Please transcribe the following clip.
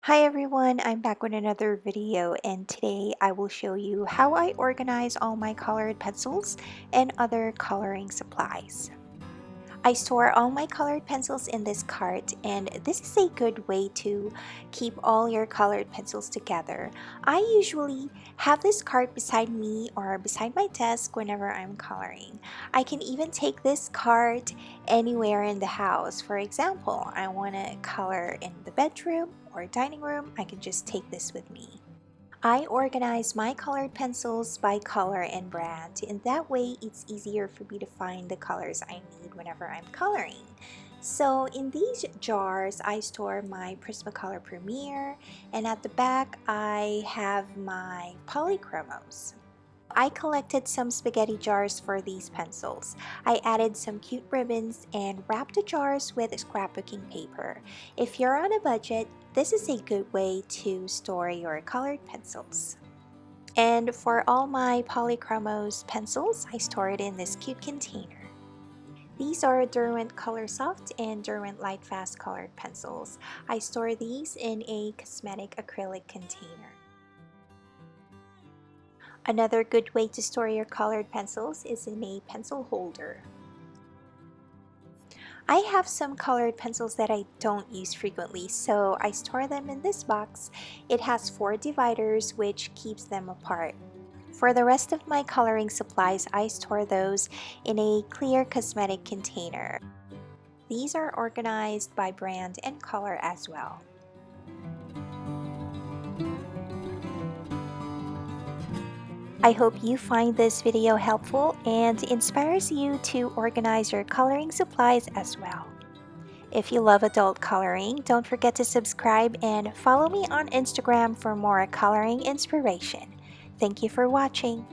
Hi everyone, I'm back with another video and today I will show you how I organize all my colored pencils and other coloring supplies. I store all my colored pencils in this cart, and this is a good way to keep all your colored pencils together. I usually have this cart beside me or beside my desk whenever I'm coloring. I can even take this cart anywhere in the house. For example, I want to color in the bedroom or dining room, I can just take this with me. I organize my colored pencils by color and brand, and that way it's easier for me to find the colors I need whenever I'm coloring. So in these jars, I store my Prismacolor Premier, and at the back I have my polychromos. I collected some spaghetti jars for these pencils. I added some cute ribbons and wrapped the jars with scrapbooking paper. If you're on a budget, this is a good way to store your colored pencils. And for all my polychromos pencils, I store it in this cute container. These are Derwent Color Soft and Derwent Light Fast colored pencils. I store these in a cosmetic acrylic container. Another good way to store your colored pencils is in a pencil holder. I have some colored pencils that I don't use frequently, so I store them in this box. It has 4 dividers, which keeps them apart. For the rest of my coloring supplies, I store those in a clear cosmetic container. These are organized by brand and color as well. I hope you find this video helpful and inspires you to organize your coloring supplies as well. If you love adult coloring, don't forget to subscribe and follow me on Instagram for more coloring inspiration. Thank you for watching.